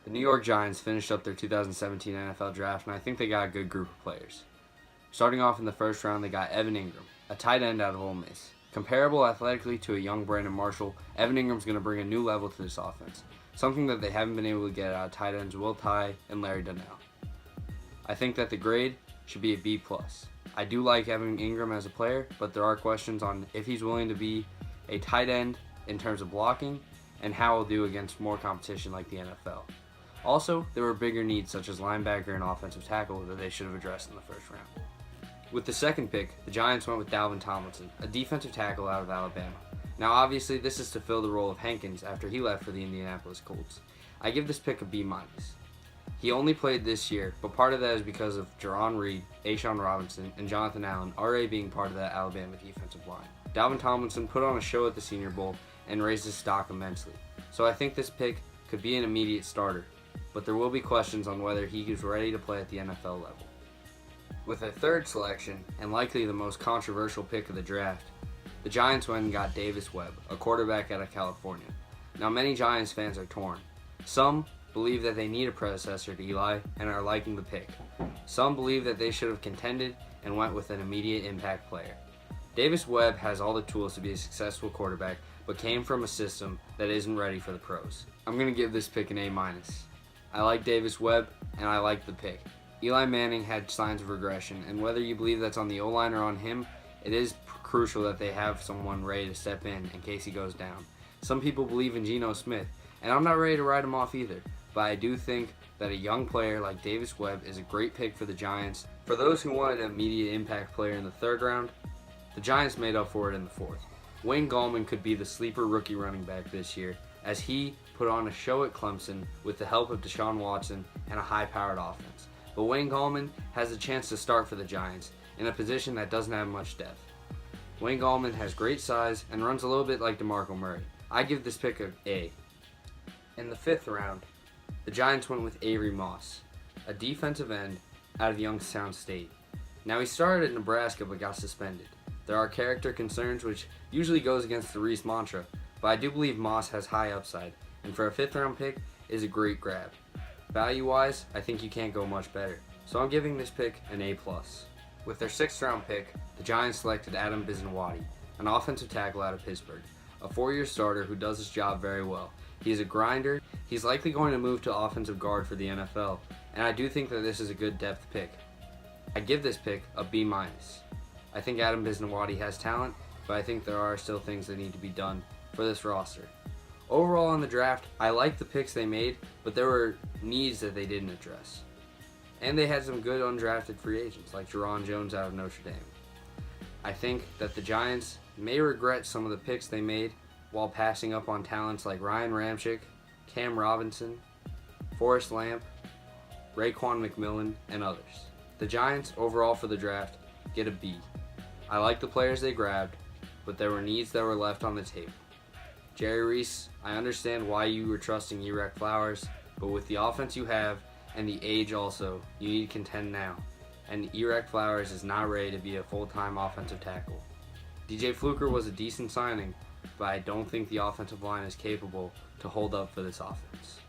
The New York Giants finished up their 2017 NFL draft, and I think they got a good group of players. Starting off in the first round, they got Evan Ingram, a tight end out of Ole Miss. Comparable athletically to a young Brandon Marshall, Evan Ingram's going to bring a new level to this offense, something that they haven't been able to get out of tight ends Will Tye and Larry Donnell. I think that the grade should be a B+. I do like Evan Ingram as a player, but there are questions on if he's willing to be a tight end in terms of blocking and how he'll do against more competition like the NFL. Also, there were bigger needs such as linebacker and offensive tackle that they should have addressed in the first round. With the second pick, the Giants went with Dalvin Tomlinson, a defensive tackle out of Alabama. Now obviously this is to fill the role of Hankins after he left for the Indianapolis Colts. I give this pick a B-. He only played this year, but part of that is because of Jerron Reed, A'Shawn Robinson, and Jonathan Allen already being part of that Alabama defensive line. Dalvin Tomlinson put on a show at the Senior Bowl and raised his stock immensely. So I think this pick could be an immediate starter, but there will be questions on whether he is ready to play at the NFL level. With their third selection, and likely the most controversial pick of the draft, the Giants went and got Davis Webb, a quarterback out of California. Now many Giants fans are torn. Some believe that they need a predecessor to Eli and are liking the pick. Some believe that they should have contended and went with an immediate impact player. Davis Webb has all the tools to be a successful quarterback, but came from a system that isn't ready for the pros. I'm going to give this pick an A-. I like Davis Webb, and I like the pick. Eli Manning had signs of regression, and whether you believe that's on the O-line or on him, it is crucial that they have someone ready to step in case he goes down. Some people believe in Geno Smith, and I'm not ready to write him off either, but I do think that a young player like Davis Webb is a great pick for the Giants. For those who wanted an immediate impact player in the third round, the Giants made up for it in the fourth. Wayne Gallman could be the sleeper rookie running back this year, as he put on a show at Clemson with the help of Deshaun Watson and a high-powered offense. But Wayne Gallman has a chance to start for the Giants in a position that doesn't have much depth. Wayne Gallman has great size and runs a little bit like DeMarco Murray. I give this pick an A. In the fifth round, the Giants went with Avery Moss, a defensive end out of Youngstown State. Now he started at Nebraska but got suspended. There are character concerns, which usually goes against the Reese mantra, but I do believe Moss has high upside, and for a fifth round pick is a great grab. Value-wise, I think you can't go much better, so I'm giving this pick an A+. With their sixth round pick, the Giants selected Adam Bisnowaty, an offensive tackle out of Pittsburgh, a 4-year starter who does his job very well. He is a grinder. He's likely going to move to offensive guard for the NFL, and I do think that this is a good depth pick. I give this pick a B-. I think Adam Bisnowaty has talent, but I think there are still things that need to be done for this roster. Overall in the draft, I like the picks they made, but there were needs that they didn't address. And they had some good undrafted free agents, like Jerron Jones out of Notre Dame. I think that the Giants may regret some of the picks they made while passing up on talents like Ryan Ramczyk, Cam Robinson, Forrest Lamp, Raekwon McMillan, and others. The Giants, overall for the draft, get a B. I like the players they grabbed, but there were needs that were left on the table. Jerry Reese, I understand why you were trusting Erec Flowers, but with the offense you have and the age also, you need to contend now. And Erec Flowers is not ready to be a full-time offensive tackle. DJ Fluker was a decent signing, but I don't think the offensive line is capable to hold up for this offense.